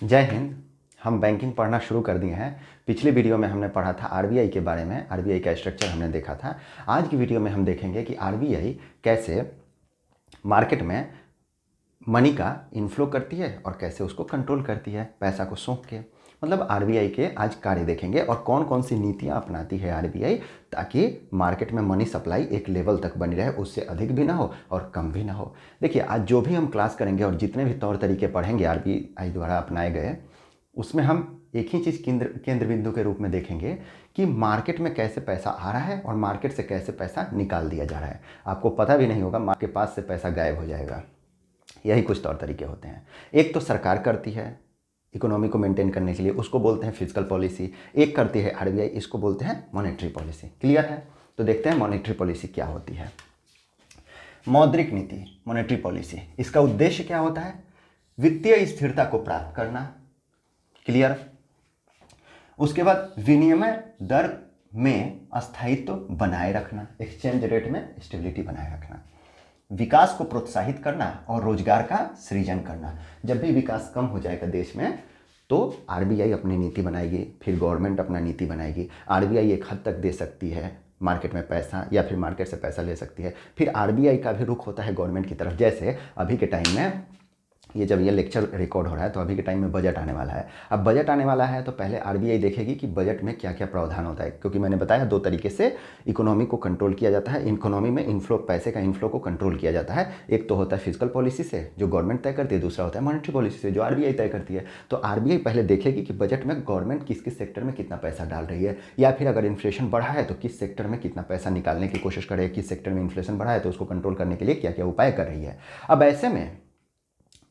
जय हिंद। हम बैंकिंग पढ़ना शुरू कर दिए हैं। पिछली वीडियो में हमने पढ़ा था आरबीआई के बारे में, आरबीआई का स्ट्रक्चर हमने देखा था। आज की वीडियो में हम देखेंगे कि आरबीआई कैसे मार्केट में मनी का इनफ्लो करती है और कैसे उसको कंट्रोल करती है पैसा को सौंप के। मतलब आरबीआई के आज कार्य देखेंगे और कौन कौन सी नीतियाँ अपनाती है आरबीआई, ताकि मार्केट में मनी सप्लाई एक लेवल तक बनी रहे, उससे अधिक भी ना हो और कम भी ना हो। देखिए, आज जो भी हम क्लास करेंगे और जितने भी तौर तरीके पढ़ेंगे आरबीआई द्वारा अपनाए गए, उसमें हम एक ही चीज़ केंद्र बिंदु के रूप में देखेंगे कि मार्केट में कैसे पैसा आ रहा है और मार्केट से कैसे पैसा निकाल दिया जा रहा है। आपको पता भी नहीं होगा, मार्केट के पास से पैसा गायब हो जाएगा। यही कुछ तौर तरीके होते हैं। एक तो सरकार करती है इकोनॉमी को मेंटेन करने के लिए, उसको बोलते हैं फिजिकल पॉलिसी। एक करती है आरबीआई, इसको बोलते हैं मॉनेटरी पॉलिसी। क्लियर है? तो देखते हैं मॉनेटरी पॉलिसी क्या होती है। मौद्रिक नीति, मॉनेटरी पॉलिसी, इसका उद्देश्य क्या होता है? वित्तीय स्थिरता को प्राप्त करना। क्लियर? उसके बाद विनिमय दर में अस्थायित्व बनाए रखना, एक्सचेंज रेट में स्टेबिलिटी बनाए रखना। विकास को प्रोत्साहित करना और रोजगार का सृजन करना। जब भी विकास कम हो जाएगा देश में तो आरबीआई अपनी नीति बनाएगी, फिर गवर्नमेंट अपना नीति बनाएगी। आरबीआई एक हद तक दे सकती है मार्केट में पैसा, या फिर मार्केट से पैसा ले सकती है। फिर आरबीआई का भी रुख होता है गवर्नमेंट की तरफ। जैसे अभी के टाइम में, ये जब ये लेक्चर रिकॉर्ड हो रहा है तो अभी के टाइम में बजट आने वाला है। अब बजट आने वाला है तो पहले आरबीआई देखेगी कि बजट में क्या क्या प्रावधान होता है, क्योंकि मैंने बताया दो तरीके से इकोनॉमी को कंट्रोल किया जाता है। इकोनॉमी में इनफ्लो, पैसे का इनफ्लो को कंट्रोल किया जाता है। एक तो होता है फिजिकल पॉलिसी से जो गवर्नमेंट तय करती है, दूसरा होता है मॉनेटरी पॉलिसी से जो आरबीआई तय करती है। तो आरबीआई पहले देखेगी कि बजट में गवर्नमेंट किस किस सेक्टर में कितना पैसा डाल रही है, या फिर अगर इन्फ्लेशन बढ़ा है तो किस सेक्टर में कितना पैसा निकालने की कोशिश करे, किस सेक्टर में इन्फ्लेशन बढ़ा है तो उसको कंट्रोल करने के लिए क्या क्या उपाय कर रही है। अब ऐसे में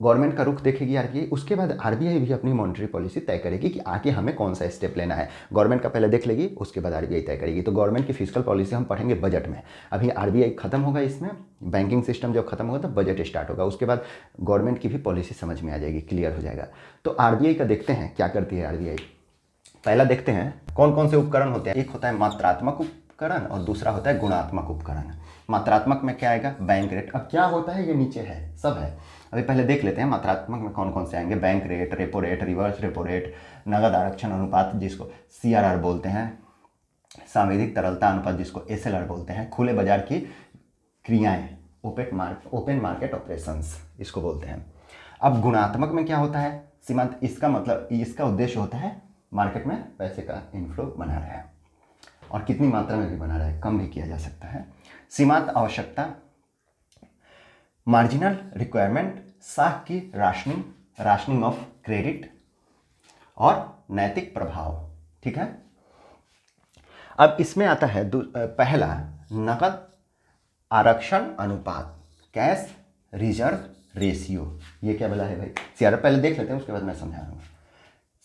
गवर्नमेंट का रुख देखेगी आरबीआई, उसके बाद आरबीआई भी अपनी मॉनेटरी पॉलिसी तय करेगी कि आगे हमें कौन सा स्टेप लेना है। गवर्नमेंट का पहले देख लेगी, उसके बाद आरबीआई तय करेगी। तो गवर्नमेंट की फिजिकल पॉलिसी हम पढ़ेंगे बजट में। अभी आरबीआई खत्म होगा, इसमें बैंकिंग सिस्टम जब खत्म होगा तब बजट स्टार्ट होगा, उसके बाद गवर्नमेंट की भी पॉलिसी समझ में आ जाएगी, क्लियर हो जाएगा। तो आरबीआई का देखते हैं क्या करती है आरबीआई। पहला देखते हैं कौन कौन से उपकरण होते हैं। एक होता है मात्रात्मक उपकरण और दूसरा होता है गुणात्मक उपकरण। मात्रात्मक में क्या आएगा? Bank rate. अब क्या होता है, ये नीचे है, सब है। अभी पहले देख लेते हैं मात्रात्मक में कौन कौन से आएंगे। Bank rate, repo rate, reverse repo rate, नगद आरक्षण अनुपात जिसको सीआरआर बोलते हैं, सांविधिक तरलता अनुपात जिसको एसएलआर बोलते हैं, खुले बाजार की क्रियाएं, ओपन मार्केट ऑपरेशंस इसको बोलते हैं। अब गुणात्मक में क्या होता है? सीमांत, इसका मतलब, इसका उद्देश्य होता है मार्केट में पैसे का इनफ्लो बना रहा है और कितनी मात्रा में भी बना रहा है, कम भी किया जा सकता है। सीमांत आवश्यकता, मार्जिनल रिक्वायरमेंट, साख की राशनिंग ऑफ क्रेडिट और नैतिक प्रभाव। ठीक है। अब इसमें आता है पहला, नकद आरक्षण अनुपात, कैश रिजर्व रेशियो। ये क्या बोला है भाई? सीआरआर पहले देख लेते हैं, उसके बाद मैं समझा दूंगा।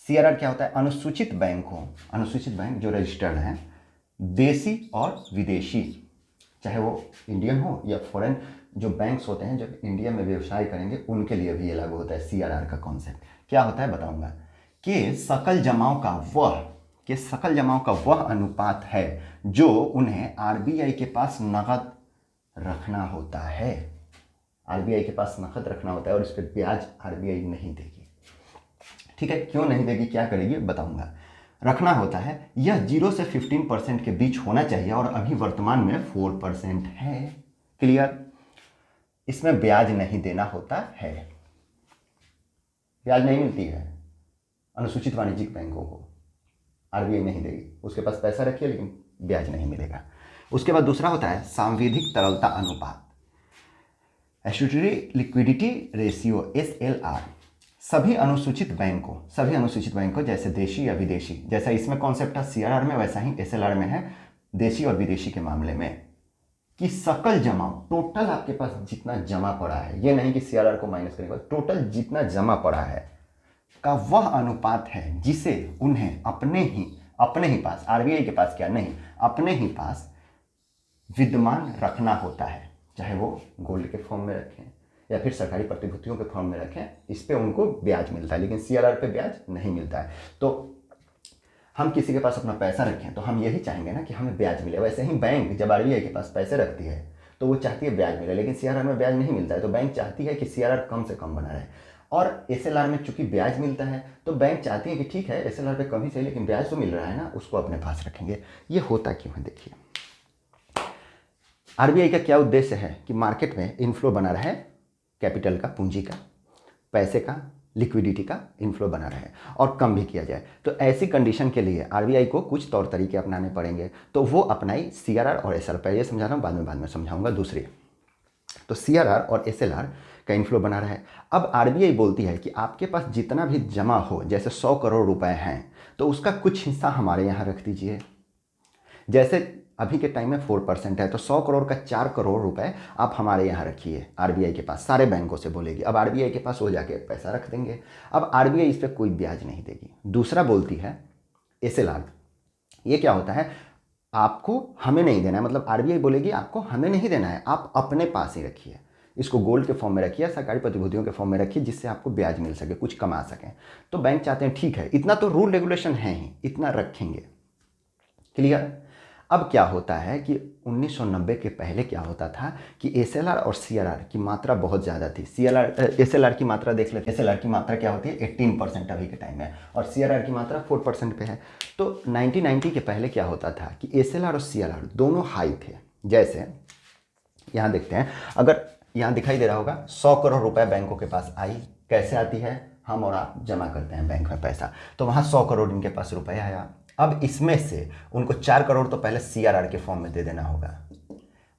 सीआरआर क्या होता है? अनुसूचित बैंक जो रजिस्टर्ड हैं, देसी और विदेशी, चाहे वो इंडियन हो या फॉरेन, जो बैंक्स होते हैं जो इंडिया में व्यवसाय करेंगे उनके लिए भी ये लागू होता है। सीआरआर का कॉन्सेप्ट क्या होता है बताऊंगा। कि सकल जमाओं का वह अनुपात है जो उन्हें आरबीआई के पास नकद रखना होता है। आरबीआई के पास नकद रखना होता है और इस पर ब्याज आरबीआई नहीं देगी। ठीक है, क्यों नहीं देगी, क्या करेगी बताऊंगा। रखना होता है, यह 0 से 15% के बीच होना चाहिए और अभी वर्तमान में 4% है। क्लियर? इसमें ब्याज नहीं देना होता है, ब्याज नहीं मिलती है अनुसूचित वाणिज्यिक बैंकों को, आरबीआई नहीं देगी। उसके पास पैसा रखिए लेकिन ब्याज नहीं मिलेगा। उसके बाद दूसरा होता है सांविधिक तरलता अनुपात, एस्यूटरी लिक्विडिटी रेशियो, एसएलआर। सभी अनुसूचित बैंकों जैसे देशी या विदेशी, जैसा इसमें कॉन्सेप्ट है सीआरआर में, वैसा ही एसएलआर में है देशी और विदेशी के मामले में, कि सकल जमा, टोटल आपके पास जितना जमा पड़ा है, ये नहीं कि सीआरआर को माइनस करेंगे, टोटल जितना जमा पड़ा है का वह अनुपात है जिसे उन्हें अपने ही पास, आरबीआई के पास क्या नहीं, अपने ही पास विद्यमान रखना होता है। चाहे वो गोल्ड के फॉर्म में रखें या फिर सरकारी प्रतिभूतियों के फॉर्म में रखें, इस पे उनको ब्याज मिलता है, लेकिन सीआरआर पे ब्याज नहीं मिलता है। तो हम किसी के पास अपना पैसा रखें तो हम यही चाहेंगे ना कि हमें ब्याज मिले। वैसे ही बैंक जब आरबीआई के पास पैसे रखती है तो वो चाहती है ब्याज मिले, लेकिन सीआरआर में ब्याज नहीं मिलता है, तो बैंक चाहती है कि सीआरआर कम से कम बना रहे। और एसएलआर में चूंकि ब्याज मिलता है तो बैंक चाहती है कि ठीक है एसएलआर पे कम ही सही लेकिन ब्याज तो मिल रहा है ना, उसको अपने पास रखेंगे। ये होता क्यों है? देखिए, आरबीआई का क्या उद्देश्य है कि मार्केट में इनफ्लो बना रहे, कैपिटल का, पूंजी का, पैसे का, लिक्विडिटी का इनफ्लो बना रहे और कम भी किया जाए। तो ऐसी कंडीशन के लिए आरबीआई को कुछ तौर तरीके अपनाने पड़ेंगे। तो वो अपनाई सीआरआर और एसएलआर। पहले समझा रहा हूँ, बाद में समझाऊंगा दूसरी। तो सीआरआर और एसएलआर का इनफ्लो बना रहा है। अब आरबीआई बोलती है कि आपके पास जितना भी जमा हो, जैसे 100 करोड़ रुपए हैं तो उसका कुछ हिस्सा हमारे यहाँ रख दीजिए। जैसे अभी के टाइम में 4% है तो 100 करोड़ का 4 करोड़ रुपए आप हमारे यहाँ रखिए आरबीआई के पास। सारे बैंकों से बोलेगी। अब आरबीआई के पास वो जाके पैसा रख देंगे। अब आरबीआई इस पर कोई ब्याज नहीं देगी। दूसरा बोलती है एसएलआर। ये क्या होता है? आपको हमें नहीं देना है, मतलब आरबीआई बोलेगी आपको हमें नहीं देना है, आप अपने पास ही रखिए, इसको गोल्ड के फॉर्म में रखिए, सरकारी प्रतिभूतियों के फॉर्म में रखिए, जिससे आपको ब्याज मिल सके, कुछ कमा सकें। तो बैंक चाहते हैं ठीक है, इतना तो रूल रेगुलेशन है ही, इतना रखेंगे। क्लियर? अब क्या होता है कि 1990 के पहले क्या होता था कि एसएलआर और सीआरआर की मात्रा बहुत ज़्यादा थी। एसएलआर की मात्रा देख लेते हैं। एसएलआर की मात्रा क्या होती है? 18% अभी के टाइम में, और सीआरआर की मात्रा 4% पे है। तो 1990 के पहले क्या होता था कि एसएलआर और सीआरआर दोनों हाई थे। जैसे यहाँ देखते हैं, अगर यहाँ दिखाई दे रहा होगा 100 करोड़ रुपए बैंकों के पास आई। कैसे आती है? हम और आप जमा करते हैं बैंक में पैसा, तो वहाँ 100 करोड़ इनके पास रुपए आया। अब इसमें से उनको 4 करोड़ तो पहले सीआरआर के फॉर्म में दे देना होगा।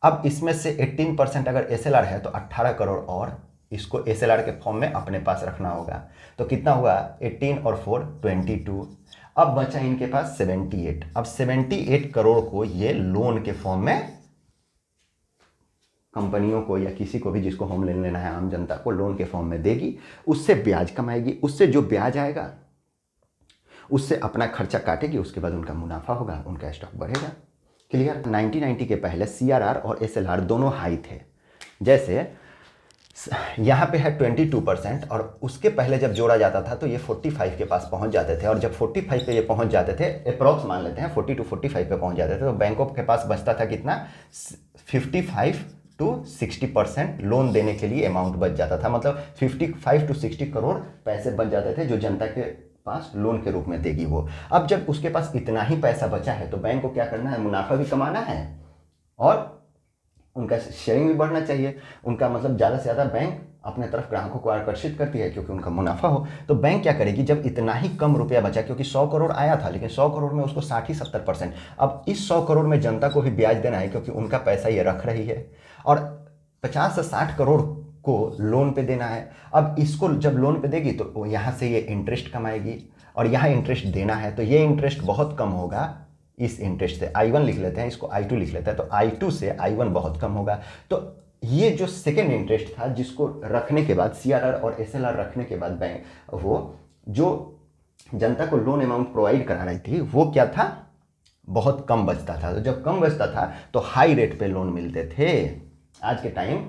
अब इसमें से 18% अगर एसएलआर है तो 18 करोड़ और इसको एसएलआर के फॉर्म में अपने पास रखना होगा। तो कितना हुआ? 18 और 4 22। अब बचा इनके पास 78। अब 78 करोड़ को ये लोन के फॉर्म में कंपनियों को या किसी को भी जिसको होम लोन लेना है, आम जनता को, लोन के फॉर्म में देगी। उससे ब्याज कमाएगी, उससे जो ब्याज आएगा उससे अपना खर्चा काटेगी, उसके बाद उनका मुनाफा होगा, उनका स्टॉक बढ़ेगा। क्लियर? 1990 के पहले सीआरआर और एसएलआर दोनों हाई थे। जैसे यहाँ पे है 22% और उसके पहले जब जोड़ा जाता था तो ये 45 के पास पहुँच जाते थे, और जब 45 पे ये पहुँच जाते थे, अप्रॉक्स मान लेते हैं 40 to 45 पे पहुँच जाते थे, तो बैंकों के पास बचता था कितना? 55 to 60% लोन देने के लिए अमाउंट बच जाता था। मतलब 55 to 60 करोड़ पैसे बच जाते थे जो जनता के पास लोन के रूप में देगी वो। अब जब उसके पास इतना ही पैसा बचा है तो बैंक को क्या करना है? मुनाफा भी कमाना है और उनका शेयरिंग भी बढ़ना चाहिए। उनका मतलब ज़्यादा से ज़्यादा बैंक अपने तरफ ग्राहकों को आकर्षित करती है क्योंकि उनका मुनाफा हो। तो बैंक क्या करेगी? जब इतना ही कम रुपया बचा, क्योंकि 100 करोड़ आया था लेकिन 100 करोड़ में उसको 60 ही 70%, अब इस 100 करोड़ में जनता को भी ब्याज देना है क्योंकि उनका पैसा ये रख रही है, और 50 से 60 करोड़ को लोन पे देना है। अब इसको जब लोन पे देगी तो यहाँ से ये इंटरेस्ट कमाएगी, और यहाँ इंटरेस्ट देना है तो ये इंटरेस्ट बहुत कम होगा इस इंटरेस्ट से। I1 लिख लेते हैं, इसको I2 लिख लेते हैं, तो I2 से I1 बहुत कम होगा। तो ये जो सेकेंड इंटरेस्ट था जिसको रखने के बाद, सीआरआर और एसएलआर रखने के बाद, बैंक वो जो जनता को लोन अमाउंट प्रोवाइड करा रही थी वो क्या था? बहुत कम बचता था। तो जब कम बचता था तो हाई रेट पे लोन मिलते थे। आज के टाइम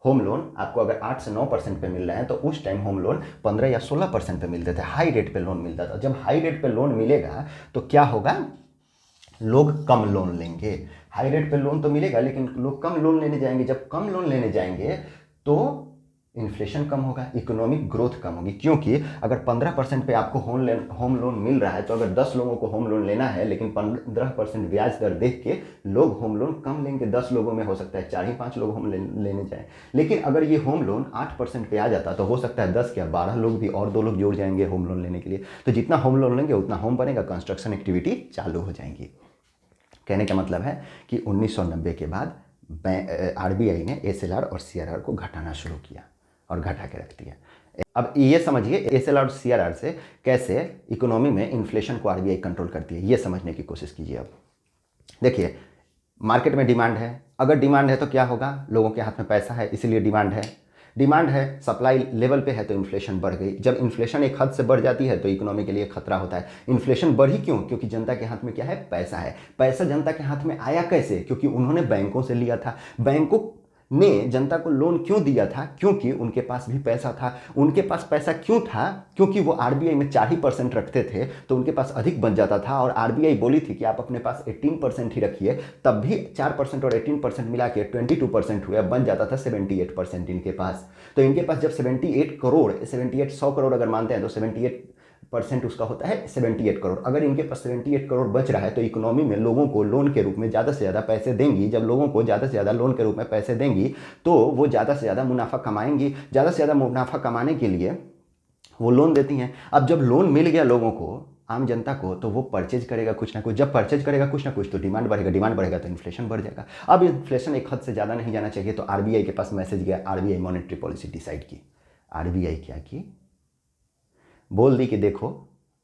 होम लोन आपको अगर 8 से 9% पे मिल रहे हैं तो उस टाइम होम लोन 15 या 16% पे मिलते थे। हाई रेट पे लोन मिलता था। जब हाई रेट पे लोन मिलेगा तो क्या होगा? लोग कम लोन लेंगे। हाई रेट पे लोन तो मिलेगा लेकिन लोग कम लोन लेने जाएंगे। जब कम लोन लेने जाएंगे तो इन्फ्लेशन कम होगा, इकोनॉमिक ग्रोथ कम होगी। क्योंकि अगर 15% पे आपको होम लोन मिल रहा है तो अगर 10 लोगों को होम लोन लेना है लेकिन 15% ब्याज दर देख के लोग होम लोन कम लेंगे। 10 लोगों में हो सकता है 4 ही 5 लोग होम लेने जाएं। लेकिन अगर ये होम लोन 8% पे आ जाता तो हो सकता है 10 या 12 लोग भी और 2 लोग जोड़ जाएंगे होम लोन लेने के लिए। तो जितना होम लोन लेंगे उतना होम बनेगा, कंस्ट्रक्शन एक्टिविटी चालू हो जाएंगी। कहने का मतलब है कि 1990 के बाद आरबीआई ने एसएलआर और सीआरआर को घटाना शुरू किया और घटा के रख दिया। अब ये समझिए एसएलआर और सीआरआर से कैसे इकोनॉमी में इन्फ्लेशन को आरबीआई कंट्रोल करती है, ये समझने की कोशिश कीजिए। अब देखिए, मार्केट में डिमांड है। अगर डिमांड है तो क्या होगा? लोगों के हाथ में पैसा है इसलिए डिमांड है। डिमांड है, सप्लाई लेवल पे है तो इन्फ्लेशन बढ़ गई। जब इन्फ्लेशन एक हद से बढ़ जाती है तो इकोनॉमी के लिए खतरा होता है। इन्फ्लेशन बढ़ी क्यों? क्योंकि जनता के हाथ में क्या है? पैसा है। पैसा जनता के हाथ में आया कैसे? क्योंकि उन्होंने बैंकों से लिया था। बैंकों ने जनता को लोन क्यों दिया था? क्योंकि उनके पास भी पैसा था। उनके पास पैसा क्यों था? क्योंकि वो आरबीआई में 4% रखते थे, तो उनके पास अधिक बन जाता था। और आरबीआई बोली थी कि आप अपने पास 18% ही रखिए, तब भी 4% और 18% मिला के 22% हुए, बन जाता था 78% इनके पास। तो इनके पास जब 78 करोड़ 78 100 करोड़ अगर मानते हैं तो 78% उसका होता है 78 करोड़। अगर इनके पास 78 करोड़ बच रहा है तो इकोनॉमी में लोगों को लोन के रूप में ज़्यादा से ज़्यादा पैसे देंगी। जब लोगों को ज़्यादा से ज़्यादा लोन के रूप में पैसे देंगी तो वो ज़्यादा से ज़्यादा मुनाफा कमाएंगी। ज़्यादा से ज़्यादा मुनाफा कमाने के लिए वो लोन देती हैं। अब जब लोन मिल गया लोगों को, आम जनता को, तो वो परचेज करेगा कुछ ना कुछ। जब परचेज करेगा कुछ ना कुछ तो डिमांड बढ़ेगा, डिमांड बढ़ेगा तो इन्फ्लेशन बढ़ जाएगा। अब इन्फ्लेशन एक हद से ज़्यादा नहीं जाना चाहिए, तो आरबीआई के पास मैसेज गया, आरबीआई मॉनेटरी पॉलिसी डिसाइड की। आरबीआई क्या की? बोल दी कि देखो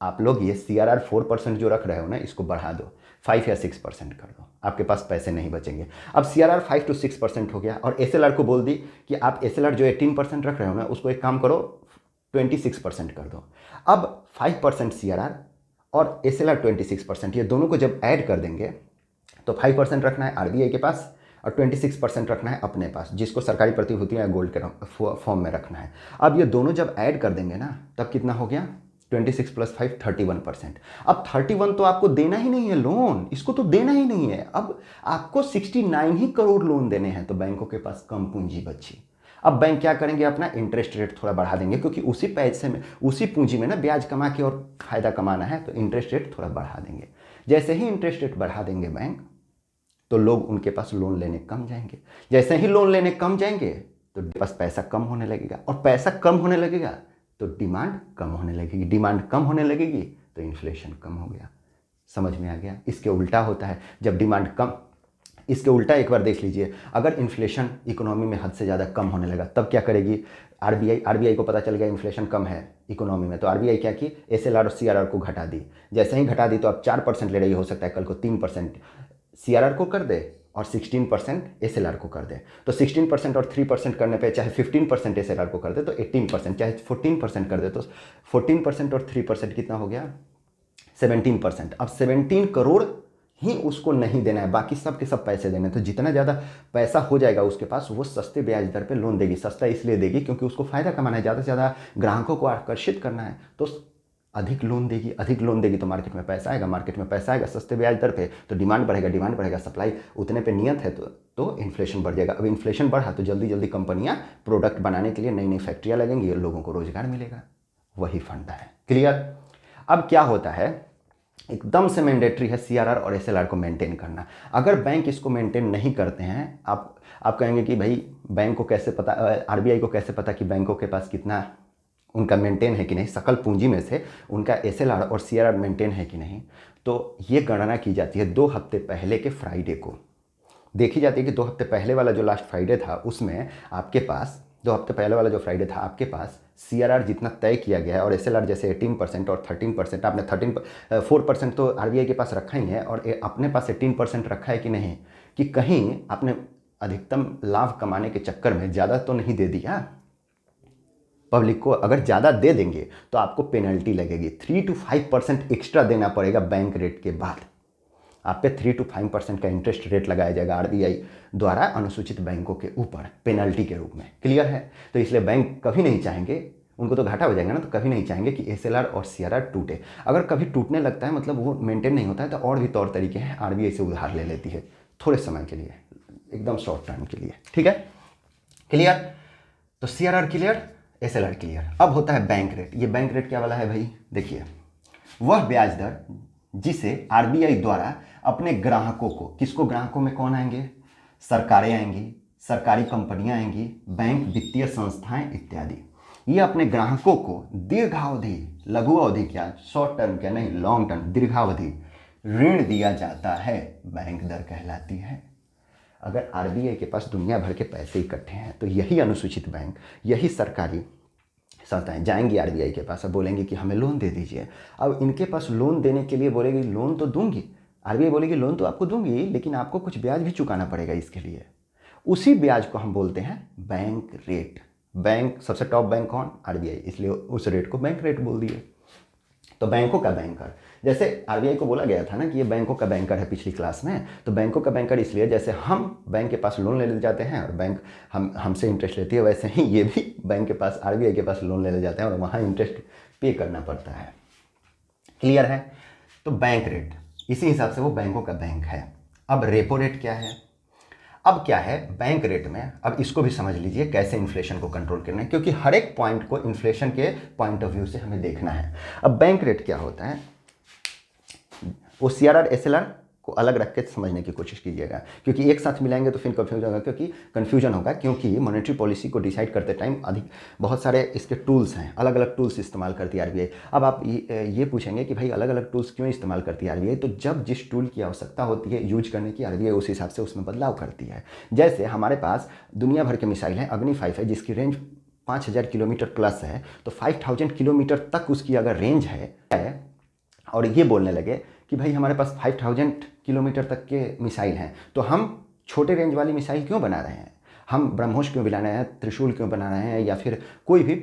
आप लोग ये CRR 4% जो रख रहे हो ना, इसको बढ़ा दो, 5 या 6% कर दो, आपके पास पैसे नहीं बचेंगे। अब CRR 5 to 6% हो गया। और SLR को बोल दी कि आप SLR जो 18% रख रहे हो ना, उसको एक काम करो 26% कर दो। अब 5% CRR और SLR 26%, ये दोनों को जब ऐड कर देंगे तो 5% रखना है आरबीआई के पास और 26% रखना है अपने पास, जिसको सरकारी प्रतिभूतियां या गोल्ड के फॉर्म में रखना है। अब ये दोनों जब ऐड कर देंगे ना, तब कितना हो गया? 26 + 5 31%। अब 31 तो आपको देना ही नहीं है लोन, इसको तो देना ही नहीं है। अब आपको 69 ही करोड़ लोन देने हैं, तो बैंकों के पास कम पूंजी बची। अब बैंक क्या करेंगे? अपना इंटरेस्ट रेट थोड़ा बढ़ा देंगे, क्योंकि उसी पैसे में, उसी पूंजी में ना ब्याज कमा के और फायदा कमाना है, तो इंटरेस्ट रेट थोड़ा बढ़ा देंगे। जैसे ही इंटरेस्ट रेट बढ़ा देंगे बैंक, तो लोग उनके पास लोन लेने कम जाएंगे। जैसे ही लोन लेने कम जाएंगे तो पास पैसा कम होने लगेगा, और पैसा कम होने लगेगा तो डिमांड कम होने लगेगी, डिमांड कम होने लगेगी तो इन्फ्लेशन कम हो गया। समझ में आ गया? इसके उल्टा होता है जब डिमांड कम। इसके उल्टा एक बार देख लीजिए, अगर इन्फ्लेशन इकोनॉमी में हद से ज़्यादा कम होने लगा तब क्या करेगी आरबीआई को पता चल गया इन्फ्लेशन कम है इकोनॉमी में, तो आरबीआई क्या की? एसएलआर और सीआरआर को घटा दी। जैसे ही घटा दी तो अब 4% ले रही, हो सकता है कल को 3% सीआरआर को कर दे और 16% एसएलआर को कर दे। तो 16% और 3% करने पे, चाहे 15% एसएलआर को कर दे तो 18%, चाहे 14% कर दे तो 14% और 3% कितना हो गया? 17%। अब 17 करोड़ ही उसको नहीं देना है, बाकी सब के सब पैसे देने हैं। तो जितना ज़्यादा पैसा हो जाएगा उसके पास, वो सस्ते ब्याज दर पे लोन देगी। सस्ता इसलिए देगी क्योंकि उसको फ़ायदा कमाना है, ज़्यादा से ज़्यादा ग्राहकों को आकर्षित करना है, तो अधिक लोन देगी। अधिक लोन देगी तो मार्केट में पैसा आएगा, मार्केट में पैसा आएगा सस्ते ब्याज दर पे, तो डिमांड बढ़ेगा, डिमांड बढ़ेगा, सप्लाई उतने पे नियत है तो इन्फ्लेशन बढ़ जाएगा। अब इन्फ्लेशन बढ़ा तो जल्दी जल्दी कंपनियां प्रोडक्ट बनाने के लिए नई नई फैक्ट्रियां लगेंगी और लोगों को रोजगार मिलेगा। वही फंडा है। क्लियर? अब क्या होता है, एकदम से मैंडेटरी है सीआरआर और एसएलआर को मेंटेन करना। अगर बैंक इसको मेंटेन नहीं करते हैं, आप कहेंगे कि भाई बैंक को कैसे पता, आरबीआई को कैसे पता कि बैंकों के पास कितना उनका मेंटेन है कि नहीं, सकल पूंजी में से उनका एसएलआर और सीआरआर मेंटेन है कि नहीं। तो ये गणना की जाती है 2 हफ्ते पहले के फ्राइडे को। देखी जाती है कि 2 हफ्ते पहले वाला जो लास्ट फ्राइडे था उसमें आपके पास, 2 हफ्ते पहले वाला जो फ्राइडे था आपके पास सीआरआर जितना तय किया गया है और एसएलआर जैसे 18% और 13%, आपने 4% तो आरबीआई के पास रखा ही है और अपने पास 18% रखा है कि नहीं, कि कहीं आपने अधिकतम लाभ कमाने के चक्कर में ज़्यादा तो नहीं दे दिया पब्लिक को। अगर ज़्यादा दे देंगे तो आपको पेनल्टी लगेगी, 3 to 5% एक्स्ट्रा देना पड़ेगा बैंक रेट के बाद। आप पे 3 to 5% का इंटरेस्ट रेट लगाया जाएगा आरबीआई द्वारा अनुसूचित बैंकों के ऊपर पेनल्टी के रूप में। क्लियर है? तो इसलिए बैंक कभी नहीं चाहेंगे, उनको तो घाटा हो जाएगा ना, तो कभी नहीं चाहेंगे कि एसएलआर और सीआरआर टूटे। अगर कभी टूटने लगता है, मतलब वो मेंटेन नहीं होता है, तो और भी तौर तरीके हैं, आरबीआई से उधार ले लेती है थोड़े समय के लिए, एकदम शॉर्ट टर्म के लिए। ठीक है? क्लियर? तो सीआरआर क्लियर, एसएलआर क्लियर। अब होता है बैंक रेट। ये बैंक रेट क्या वाला है भाई? देखिए, वह ब्याज दर जिसे आरबीआई द्वारा अपने ग्राहकों को, किसको ग्राहकों में कौन आएंगे? सरकारें आएंगी, सरकारी कंपनियां आएंगी, बैंक, वित्तीय संस्थाएं इत्यादि। ये अपने ग्राहकों को दीर्घावधि, लघु अवधि क्या, शॉर्ट टर्म क्या, नहीं लॉन्ग टर्म, दीर्घावधि ऋण दिया जाता है, बैंक दर कहलाती है। अगर आरबीआई के पास दुनिया भर के पैसे इकट्ठे हैं तो यही अनुसूचित बैंक, यही सरकारी संस्थाएं जाएंगी आरबीआई के पास और बोलेंगी कि हमें लोन दे दीजिए। अब इनके पास लोन देने के लिए बोलेगी लोन तो दूंगी, आरबीआई बोलेगी लोन तो आपको दूंगी, लेकिन आपको कुछ ब्याज भी चुकाना पड़ेगा इसके लिए। उसी ब्याज को हम बोलते हैं बैंक रेट। बैंक, सबसे टॉप बैंक कौन? आरबीआई, इसलिए उस रेट को बैंक रेट बोल दिए। तो बैंकों का बैंकर, जैसे आरबीआई को बोला गया था ना कि ये बैंकों का बैंकर है पिछली क्लास में, तो बैंकों का बैंकर इसलिए जैसे हम बैंक के पास लोन ले जाते हैं और बैंक हमसे इंटरेस्ट लेती है, वैसे ही ये भी बैंक के पास, आरबीआई के पास लोन ले जाते हैं और वहाँ इंटरेस्ट पे करना पड़ता है। क्लियर है? तो बैंक रेट इसी हिसाब से वो बैंकों का बैंक है। अब रेपो रेट क्या है? अब क्या है बैंक रेट में, अब इसको भी समझ लीजिए कैसे इन्फ्लेशन को कंट्रोल करना है, क्योंकि हर एक पॉइंट को इन्फ्लेशन के पॉइंट ऑफ व्यू से हमें देखना है। अब बैंक रेट क्या होता है, वो सीआरआर एसएलआर को अलग रख के समझने की कोशिश कीजिएगा, क्योंकि एक साथ मिलाएंगे तो फिर कन्फ्यूजन होगा, क्योंकि मॉनेटरी पॉलिसी को डिसाइड करते टाइम अधिक बहुत सारे इसके टूल्स हैं, अलग अलग टूल्स इस्तेमाल करती है आरबीआई। अब आप ये पूछेंगे कि भाई अलग अलग टूल्स क्यों इस्तेमाल करती है आरबीआई, तो जब जिस टूल की आवश्यकता होती है यूज करने की, आरबीआई उस हिसाब से उसमें बदलाव करती है। जैसे हमारे पास दुनिया भर के मिसाइल हैं, अग्नि 5 है जिसकी रेंज 5000 किलोमीटर प्लस है, तो 5000 किलोमीटर तक उसकी अगर रेंज है और ये बोलने लगे कि भाई हमारे पास 5000 किलोमीटर तक के मिसाइल हैं, तो हम छोटे रेंज वाली मिसाइल क्यों बना रहे हैं, हम ब्रह्मोस क्यों बना रहे हैं, त्रिशूल क्यों बना रहे हैं, या फिर कोई भी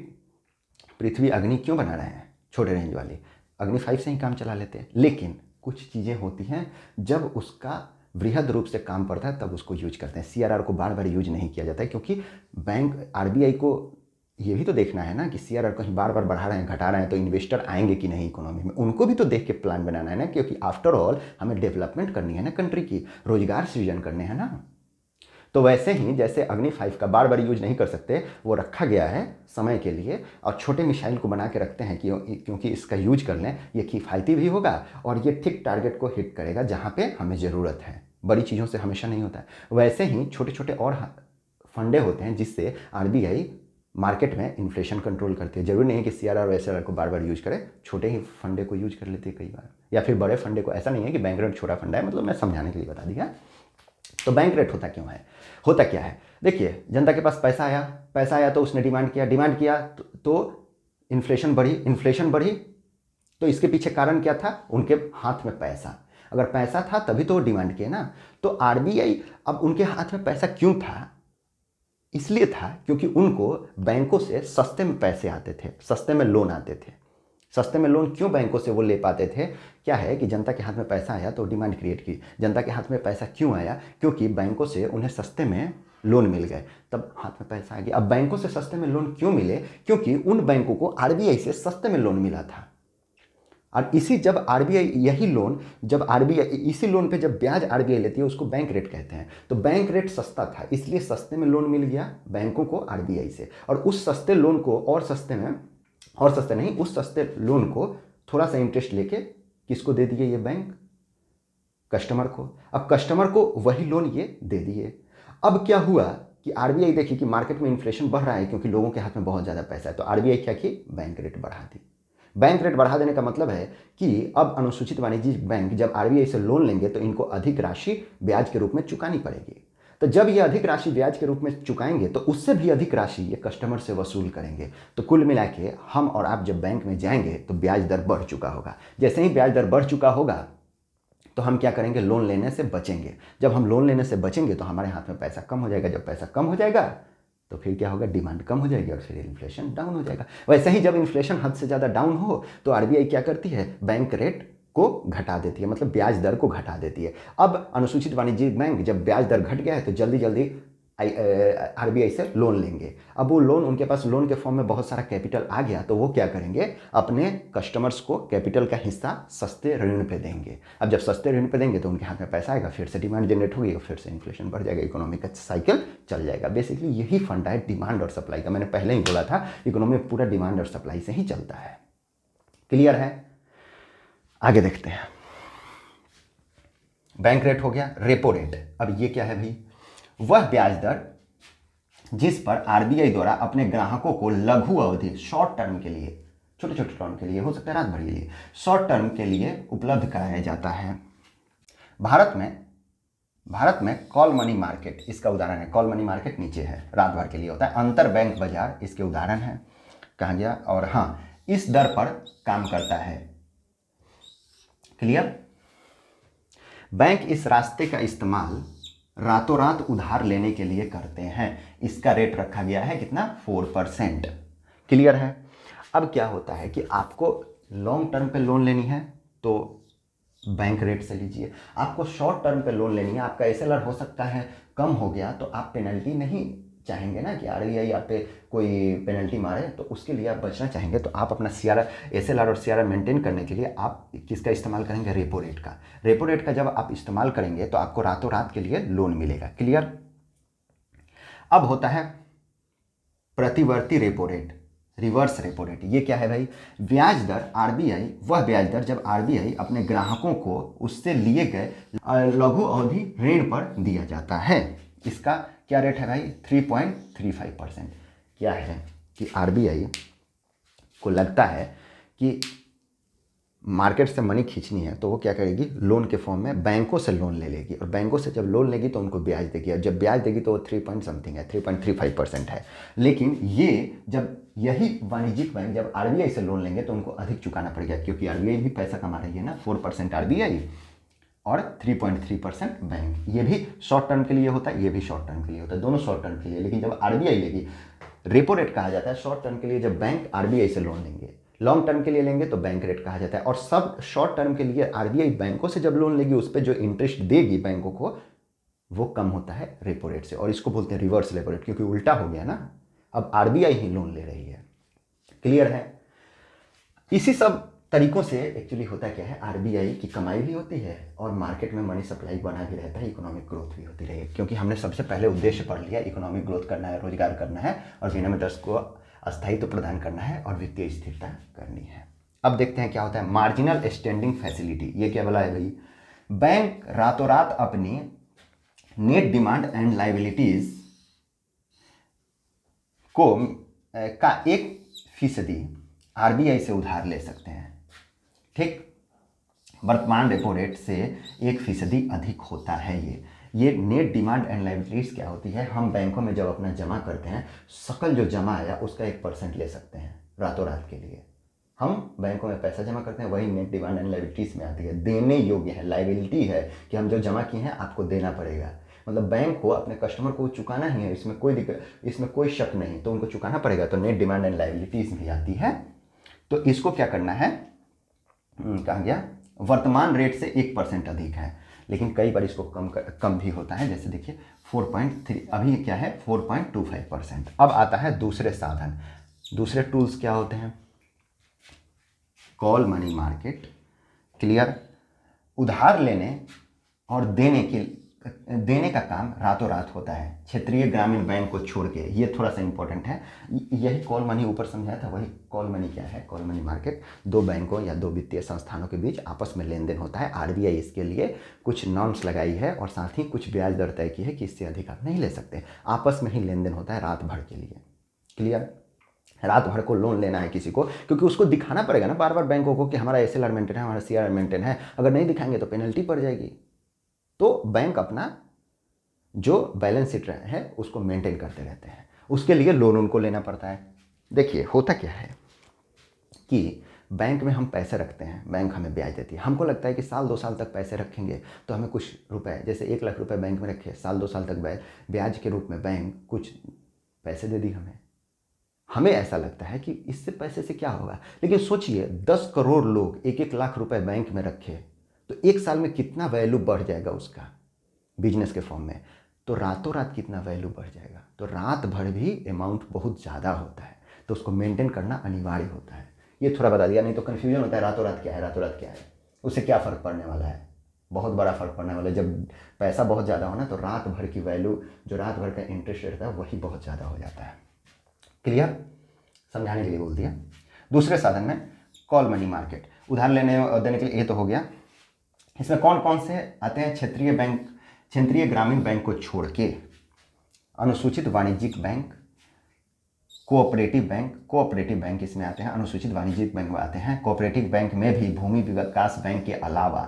पृथ्वी अग्नि क्यों बना रहे हैं, छोटे रेंज वाली अग्नि 5 से ही काम चला लेते हैं। लेकिन कुछ चीज़ें होती हैं जब उसका बृहद रूप से काम पड़ता है तब उसको यूज करते हैं। सीआरआर को बार बार यूज नहीं किया जाता है, क्योंकि बैंक आरबीआई को ये भी तो देखना है ना कि सीआरआर कहीं बार बार बढ़ा रहे हैं घटा रहे हैं तो इन्वेस्टर आएंगे कि नहीं इकोनॉमी में, उनको भी तो देख के प्लान बनाना है ना, क्योंकि आफ्टर ऑल हमें डेवलपमेंट करनी है ना, कंट्री की रोजगार सृजन करने हैं ना। तो वैसे ही जैसे अग्नि 5 का बार बार यूज नहीं कर सकते, वो रखा गया है समय के लिए, और छोटे मिसाइल को बना के रखते हैं क्योंकि इसका यूज कर लें ये किफ़ायती भी होगा और ये ठीक टारगेट को हिट करेगा जहाँ पे हमें ज़रूरत है। बड़ी चीज़ों से हमेशा नहीं होता है। वैसे ही छोटे छोटे और फंडे होते हैं जिससे आरबीआई मार्केट में इन्फ्लेशन कंट्रोल करती है। जरूरी नहीं है कि सीआरआर और एसआरआर को बार बार यूज करे, छोटे ही फंडे को यूज कर लेते हैं कई बार, या फिर बड़े फंडे को। ऐसा नहीं है कि बैंक रेट छोटा फंडा है, मतलब मैं समझाने के लिए बता दिया। तो बैंक रेट होता क्यों है, होता क्या है, देखिए जनता के पास पैसा आया तो उसने डिमांड किया तो इन्फ्लेशन बढ़ी। तो इसके पीछे कारण क्या था, उनके हाथ में पैसा, अगर पैसा था तभी तो वो डिमांड किए ना। तो आरबीआई, अब उनके हाथ में पैसा क्यों था, इसलिए था क्योंकि उनको बैंकों से सस्ते में पैसे आते थे, सस्ते में लोन आते थे। सस्ते में लोन क्यों बैंकों से वो ले पाते थे, क्या है कि जनता के हाथ में पैसा आया तो डिमांड क्रिएट की। जनता के हाथ में पैसा क्यों आया, क्योंकि बैंकों से उन्हें सस्ते में लोन मिल गए, तब हाथ में पैसा आ गया। अब बैंकों से सस्ते में लोन क्यों मिले, क्योंकि उन बैंकों को आरबीआई से सस्ते में लोन मिला था। और जब आरबीआई इसी लोन पे जब ब्याज आरबीआई लेती है उसको बैंक रेट कहते हैं। तो बैंक रेट सस्ता था, इसलिए सस्ते में लोन मिल गया बैंकों को आरबीआई से, और उस सस्ते लोन को उस सस्ते लोन को थोड़ा सा इंटरेस्ट लेके किसको दे दिए ये बैंक, कस्टमर को। अब कस्टमर को वही लोन ये दे दिए। अब क्या हुआ कि आरबीआई देखी कि मार्केट में इन्फ्लेशन बढ़ रहा है क्योंकि लोगों के हाथ में बहुत ज़्यादा पैसा है, तो आरबीआई क्या की, बैंक रेट बढ़ा दी। बैंक रेट बढ़ा देने का मतलब है कि अब अनुसूचित वाणिज्यिक बैंक जब आरबीआई से लोन लेंगे तो इनको अधिक राशि ब्याज के रूप में चुकानी पड़ेगी। तो जब ये अधिक राशि ब्याज के रूप में चुकाएंगे तो उससे भी अधिक राशि ये कस्टमर से वसूल करेंगे। तो कुल मिला के हम और आप जब बैंक में जाएंगे तो ब्याज दर बढ़ चुका होगा। जैसे ही ब्याज दर बढ़ चुका होगा तो हम क्या करेंगे, लोन लेने से बचेंगे। जब हम लोन लेने से बचेंगे तो हमारे हाथ में पैसा कम हो जाएगा। जब पैसा कम हो जाएगा तो फिर क्या होगा, डिमांड कम हो जाएगी और फिर इन्फ्लेशन डाउन हो जाएगा। वैसे ही जब इन्फ्लेशन हद से ज़्यादा डाउन हो तो आरबीआई क्या करती है, बैंक रेट को घटा देती है, मतलब ब्याज दर को घटा देती है। अब अनुसूचित वाणिज्यिक बैंक जब ब्याज दर घट गया है तो जल्दी जल्दी आरबीआई से लोन लेंगे। अब वो लोन, उनके पास लोन के फॉर्म में बहुत सारा कैपिटल आ गया तो वो क्या करेंगे, अपने कस्टमर्स को कैपिटल का हिस्सा सस्ते ऋण पे देंगे। अब जब सस्ते ऋण पे देंगे तो उनके हाथ में पैसा आएगा, फिर से डिमांड जनरेट होगी, फिर से इन्फ्लेशन बढ़ जाएगा, इकोनॉमी का साइकिल चल जाएगा। बेसिकली यही फंडा है डिमांड और सप्लाई का। मैंने पहले ही बोला था इकोनॉमी पूरा डिमांड और सप्लाई से ही चलता है। क्लियर है? आगे देखते हैं। बैंक रेट हो गया, रेपो रेट। अब ये क्या है भाई, वह ब्याज दर जिस पर आरबीआई द्वारा अपने ग्राहकों को लघु अवधि, शॉर्ट टर्म के लिए, छोटे छोटे टर्म के लिए, हो सकता है रात भर के लिए, शॉर्ट टर्म के लिए उपलब्ध कराया जाता है। भारत में कॉल मनी मार्केट इसका उदाहरण है। कॉल मनी मार्केट नीचे है, रात भर के लिए होता है। अंतर बैंक बाजार इसके उदाहरण है, कहा गया। और हाँ, इस दर पर काम करता है। क्लियर? बैंक इस रास्ते का इस्तेमाल रातों रात उधार लेने के लिए करते हैं। इसका रेट रखा गया है कितना, 4%। क्लियर है? अब क्या होता है कि आपको लॉन्ग टर्म पे लोन लेनी है तो बैंक रेट से लीजिए, आपको शॉर्ट टर्म पे लोन लेनी है, आपका एसएलआर हो सकता है कम हो गया तो आप पेनल्टी नहीं चाहेंगे ना कि आरबीआई आप पे कोई पेनल्टी मारे, तो उसके लिए आप बचना चाहेंगे, तो आप अपना सीआरआर, एसएलआर और सीआरआर मेंटेन करने के लिए आप किसका इस्तेमाल करेंगे? रेपो रेट का। रेपो रेट का जब आप इस्तेमाल करेंगे तो आपको रातों रात के लिए लोन मिलेगा। क्लियर? अब होता है प्रतिवर्ती repo rate, reverse repo rate. ये क्या है भाई? ब्याज दर आरबीआई, वह ब्याज दर जब आरबीआई अपने ग्राहकों को उससे लिए गए लघु अवधि ऋण पर दिया जाता है। इसका क्या रेट है भाई? 3.35%। क्या है कि आरबीआई को लगता है कि मार्केट से मनी खींचनी है तो वो क्या करेगी? लोन के फॉर्म में बैंकों से लोन ले लेगी, और बैंकों से जब लोन लेगी तो उनको ब्याज देगी, और जब ब्याज देगी तो वो 3 पॉइंट समथिंग है, 3.35% है। लेकिन ये जब यही वाणिज्यिक बैंक जब आरबीआई से लोन लेंगे तो उनको अधिक चुकाना पड़ेगा, क्योंकि आरबीआई भी पैसा कमा रही है ना। 4% आरबीआई और 3.3% बैंक। ये भी शॉर्ट टर्म के लिए होता है, ये भी शॉर्ट टर्म के लिए होता है, दोनों शॉर्ट टर्म के लिए। लेकिन जब आरबीआई लेगी, रेपो रेट कहा जाता है शॉर्ट टर्म के लिए जब बैंक आरबीआई से लोन लेंगे, लॉन्ग टर्म के लिए लेंगे तो बैंक रेट कहा जाता है। और सब शॉर्ट टर्म के लिए आरबीआई बैंकों से जब लोन लेगी उस पर जो इंटरेस्ट देगी बैंकों को वो कम होता है रेपो रेट से, और इसको बोलते हैं रिवर्स रेपो रेट, क्योंकि उल्टा हो गया ना, अब आरबीआई ही लोन ले रही है। क्लियर है? इसी सब तरीकों से एक्चुअली होता क्या है, आरबीआई की कमाई भी होती है और मार्केट में मनी सप्लाई बना भी रहता है, इकोनॉमिक ग्रोथ भी होती रहेगी। क्योंकि हमने सबसे पहले उद्देश्य पढ़ लिया, इकोनॉमिक ग्रोथ करना है, रोजगार करना है और विनिमय को अस्थायित्व प्रदान करना है और वित्तीय स्थिरता करनी है। अब देखते हैं क्या होता है मार्जिनल स्टैंडिंग फैसिलिटी। ये क्या बोला है भाई? बैंक रातों रात अपनी नेट डिमांड एंड लाइबिलिटीज को का 1% आरबीआई से उधार ले सकते हैं। ठीक, वर्तमान रेपो रेट से 1% अधिक होता है। ये नेट डिमांड एंड लाइबिलिटीज क्या होती है? हम बैंकों में जब अपना जमा करते हैं, सकल जो जमा आया उसका 1% ले सकते हैं रातों रात के लिए। हम बैंकों में पैसा जमा करते हैं, वही नेट डिमांड एंड लाइबिलिटीज में आती है, देने योग्य है, लाइबिलिटी है कि हम जो जमा किए हैं आपको देना पड़ेगा। मतलब बैंक को अपने कस्टमर को चुकाना ही है, इसमें कोई दिक्कत, इसमें कोई शक नहीं, तो उनको चुकाना पड़ेगा, तो नेट डिमांड एंड लाइबिलिटीज भी आती है। तो इसको क्या करना है? कहा गया वर्तमान रेट से 1% अधिक है, लेकिन कई बार इसको कम भी होता है। जैसे देखिए 4.3, अभी क्या है 4.25%। अब आता है दूसरे साधन, दूसरे टूल्स क्या होते हैं? Call money market. क्लियर? उधार लेने और देने का काम रातों रात होता है क्षेत्रीय ग्रामीण बैंक को छोड़ के। ये थोड़ा सा इंपॉर्टेंट है, यही कॉल मनी ऊपर समझाया था, वही कॉल मनी क्या है? कॉल मनी मार्केट दो बैंकों या दो वित्तीय संस्थानों के बीच आपस में लेन देन होता है। आरबीआई इसके लिए कुछ नॉर्म्स लगाई है और साथ ही कुछ ब्याज दर तय की है कि इससे अधिक आप नहीं ले सकते। आपस में ही लेन देन होता है रात भर के लिए। क्लियर? रात भर को लोन लेना है किसी को, क्योंकि उसको दिखाना पड़ेगा ना बार बार बैंकों को कि हमारा एसएलआर मेंटेन है, हमारा सीआरआर मेंटेन है। अगर नहीं दिखाएंगे तो पेनल्टी पड़ जाएगी। तो बैंक अपना जो बैलेंस शीट है उसको मेंटेन करते रहते हैं, उसके लिए लोन उनको लेना पड़ता है। देखिए होता क्या है कि बैंक में हम पैसे रखते हैं, बैंक हमें ब्याज देती है। हमको लगता है कि साल 2 साल तक पैसे रखेंगे तो हमें कुछ रुपए, जैसे 1 लाख रुपए बैंक में रखे, साल 2 साल तक ब्याज के रूप में बैंक कुछ पैसे दे दी हमें ऐसा लगता है कि इससे पैसे से क्या होगा। लेकिन सोचिए 10 करोड़ लोग 1-1 लाख रुपए बैंक में रखे तो 1 साल में कितना वैल्यू बढ़ जाएगा उसका बिजनेस के फॉर्म में, तो रातों रात कितना वैल्यू बढ़ जाएगा। तो रात भर भी अमाउंट बहुत ज़्यादा होता है, तो उसको मेंटेन करना अनिवार्य होता है। ये थोड़ा बता दिया, नहीं तो कन्फ्यूजन होता है रातों रात क्या है, रातों रात क्या है, उससे क्या फ़र्क पड़ने वाला है? बहुत बड़ा फ़र्क पड़ने वाला है। जब पैसा बहुत ज़्यादा हो ना तो रात भर की वैल्यू, जो रात भर का इंटरेस्ट रहता है वही बहुत ज़्यादा हो जाता है। क्लियर? समझाने के लिए बोल दिया। दूसरे साधन में कॉल मनी मार्केट, उधार लेने देने के लिए, ये तो हो गया। इसमें कौन कौन से आते हैं? क्षेत्रीय बैंक, क्षेत्रीय ग्रामीण बैंक को छोड़ के अनुसूचित वाणिज्यिक बैंक, कोऑपरेटिव बैंक इसमें आते हैं, अनुसूचित वाणिज्यिक बैंक में आते हैं। कोऑपरेटिव बैंक में भी भूमि विकास बैंक के अलावा,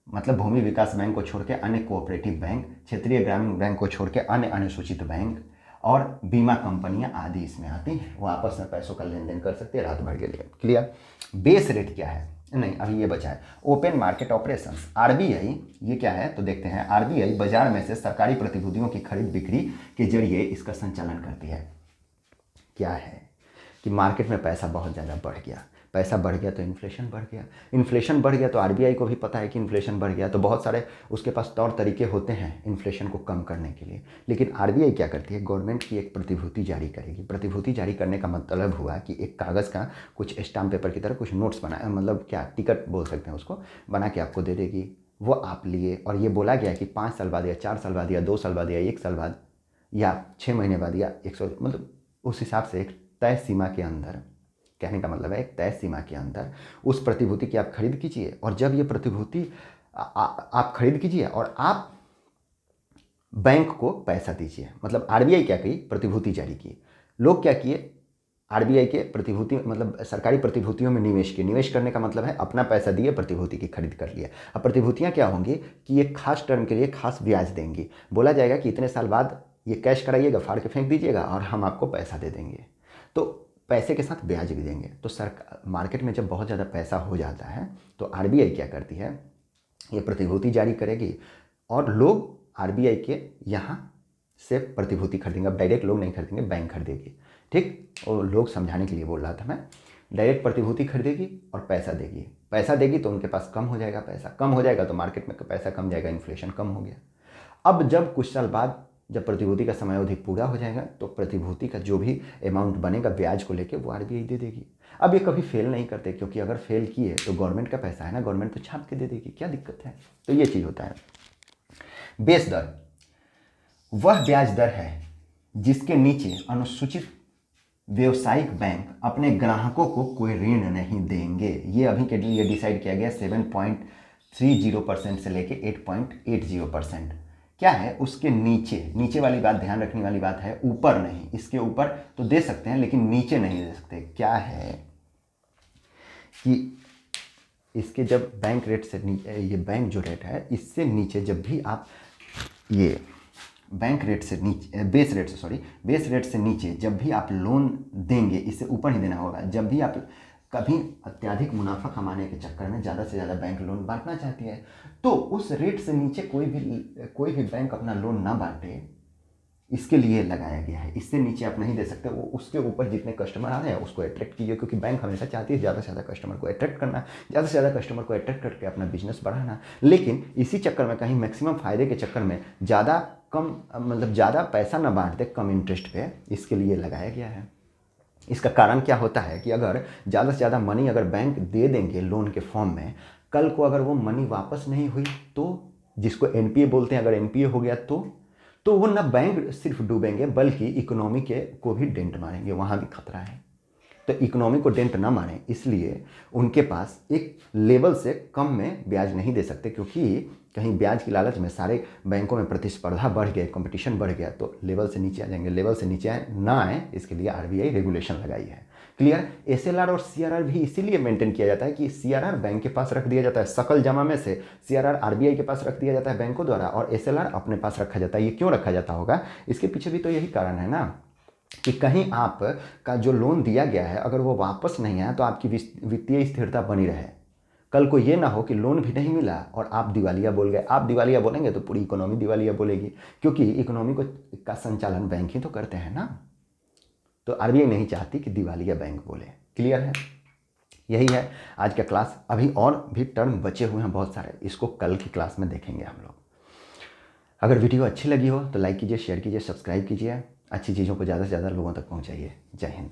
मतलब भूमि विकास बैंक को छोड़ के अन्य कोऑपरेटिव बैंक, क्षेत्रीय ग्रामीण बैंक को छोड़ के अन्य अनुसूचित बैंक और बीमा कंपनियां आदि इसमें आती हैं। वो आपस में पैसों का लेन देन कर सकते हैं रात भर के लिए। क्लियर? बेस रेट क्या है? नहीं, अभी ये बचा है ओपन मार्केट ऑपरेशंस। आरबीआई ये क्या है तो देखते हैं। आरबीआई बाजार में से सरकारी प्रतिभूतियों की खरीद बिक्री के जरिए इसका संचालन करती है। क्या है कि मार्केट में पैसा बहुत ज़्यादा बढ़ गया, पैसा बढ़ गया तो इन्फ्लेशन बढ़ गया, इन्फ्लेशन बढ़ गया तो आरबीआई को भी पता है कि इन्फ्लेशन बढ़ गया, तो बहुत सारे उसके पास तौर तरीके होते हैं इन्फ्लेशन को कम करने के लिए। लेकिन आरबीआई क्या करती है, गवर्नमेंट की एक प्रतिभूति जारी करेगी। प्रतिभूति जारी करने का मतलब हुआ कि एक कागज़ का कुछ स्टाम्प पेपर की तरह कुछ नोट्स बना, मतलब क्या टिकट बोल सकते हैं उसको, बना के आपको दे देगी। वो आप लिए, और ये बोला गया कि 5 साल बाद या 4 साल बाद या 2 साल बाद या 1 साल बाद या 6 महीने बाद या 100, मतलब उस हिसाब से एक तय सीमा के अंदर, कहने का मतलब है एक तय सीमा के अंदर उस प्रतिभूति की आप खरीद कीजिए। और जब ये प्रतिभूति आप खरीद कीजिए और आप बैंक को पैसा दीजिए। मतलब आरबीआई क्या की, प्रतिभूति जारी की, लोग क्या किए, आरबीआई के प्रतिभूति मतलब सरकारी प्रतिभूतियों में निवेश किए। निवेश करने का मतलब है अपना पैसा दिए, प्रतिभूति की खरीद कर लिया। अब प्रतिभूतियां क्या होंगी कि एक खास टर्म के लिए खास ब्याज देंगी। बोला जाएगा कि इतने साल बाद ये कैश कराइएगा, फाड़ के फेंक दीजिएगा और हम आपको पैसा दे देंगे, तो पैसे के साथ ब्याज भी देंगे। तो सरकार मार्केट में जब बहुत ज़्यादा पैसा हो जाता है तो आरबीआई क्या करती है, ये प्रतिभूति जारी करेगी और लोग आरबीआई के यहाँ से प्रतिभूति खरीदेंगे। अब डायरेक्ट लोग नहीं खरीदेंगे, बैंक खरीदेगी, ठीक। और लोग समझाने के लिए बोल रहा था मैं, डायरेक्ट प्रतिभूति खरीदेगी और पैसा देगी। पैसा देगी तो उनके पास कम हो जाएगा, पैसा कम हो जाएगा तो मार्केट में पैसा कम जाएगा, इन्फ्लेशन कम हो गया। अब जब कुछ साल बाद जब प्रतिभूति का समयावधि पूरा हो जाएगा तो प्रतिभूति का जो भी अमाउंट बनेगा ब्याज को लेके वो आरबीआई दे देगी। अब ये कभी फेल नहीं करते, क्योंकि अगर फेल किए तो गवर्नमेंट का पैसा है ना, गवर्नमेंट तो छाप के दे देगी, क्या दिक्कत है। तो ये चीज़ होता है। बेस दर वह ब्याज दर है जिसके नीचे अनुसूचित व्यवसायिक बैंक अपने ग्राहकों को कोई ऋण नहीं देंगे। ये अभी के लिए डिसाइड किया गया 7.30% से लेके 8.80%। क्या है उसके नीचे, नीचे वाली बात ध्यान रखने वाली बात है, ऊपर नहीं। इसके ऊपर तो दे सकते हैं लेकिन नीचे नहीं दे सकते। क्या है कि इसके जब बैंक रेट से ये बैंक जो रेट है इससे नीचे जब भी आप ये बैंक रेट से नीचे, बेस रेट से नीचे जब भी आप लोन देंगे, इससे ऊपर ही देना होगा। जब भी आप कभी अत्यधिक मुनाफा कमाने के चक्कर में ज़्यादा से ज़्यादा बैंक लोन बांटना चाहती है तो उस रेट से नीचे कोई भी बैंक अपना लोन ना बांटे, इसके लिए लगाया गया है। इससे नीचे आप नहीं दे सकते। वो उसके ऊपर जितने कस्टमर आ रहे हैं उसको अट्रैक्ट कीजिए, क्योंकि बैंक हमेशा चाहती है ज़्यादा से ज़्यादा कस्टमर को अट्रैक्ट करना, ज़्यादा से ज़्यादा कस्टमर को अट्रैक्ट करके अपना बिजनेस बढ़ाना। लेकिन इसी चक्कर में कहीं मैक्सिमम फ़ायदे के चक्कर में ज़्यादा कम, मतलब ज़्यादा पैसा ना बांट दे कम इंटरेस्ट पे, इसके लिए लगाया गया है। इसका कारण क्या होता है कि अगर ज़्यादा से ज़्यादा मनी अगर बैंक दे देंगे लोन के फॉर्म में, कल को अगर वो मनी वापस नहीं हुई तो, जिसको एनपीए बोलते हैं, अगर एनपीए हो गया तो वो ना बैंक सिर्फ डूबेंगे बल्कि इकोनॉमी के को भी डेंट मारेंगे, वहाँ भी खतरा है। तो इकोनॉमी को डेंट ना मारें इसलिए उनके पास एक लेवल से कम में ब्याज नहीं दे सकते, क्योंकि कहीं ब्याज की लालच में सारे बैंकों में प्रतिस्पर्धा बढ़ गया, कंपटीशन बढ़ गया तो लेवल से नीचे आ जाएंगे। लेवल से नीचे ना आए इसके लिए आरबीआई रेगुलेशन लगाई है। क्लियर। एसएलआर और सीआरआर भी इसीलिए मेंटेन किया जाता है कि सीआरआर बैंक के पास रख दिया जाता है, सकल जमा में से सीआरआर आरबीआई के पास रख दिया जाता है बैंकों द्वारा, और एसएलआर अपने पास रखा जाता है। ये क्यों रखा जाता होगा, इसके पीछे भी तो यही कारण है ना कि कहीं आप का जो लोन दिया गया है अगर वो वापस नहीं आया तो आपकी वित्तीय स्थिरता बनी रहे। कल को ये ना हो कि लोन भी नहीं मिला और आप दिवालिया बोल गए। आप दिवालिया बोलेंगे तो पूरी इकोनॉमी दिवालिया बोलेगी, क्योंकि इकोनॉमी का संचालन बैंक ही तो करते हैं ना। तो आरबीआई नहीं चाहती कि दिवालिया बैंक बोले। क्लियर है। यही है आज का क्लास। अभी और भी टर्म बचे हुए हैं बहुत सारे, इसको कल की क्लास में देखेंगे हम लोग। अगर वीडियो अच्छी लगी हो तो लाइक कीजिए, शेयर कीजिए, सब्सक्राइब कीजिए। अच्छी चीज़ों को ज़्यादा से ज़्यादा लोगों तक पहुँचाइए। जय हिंद।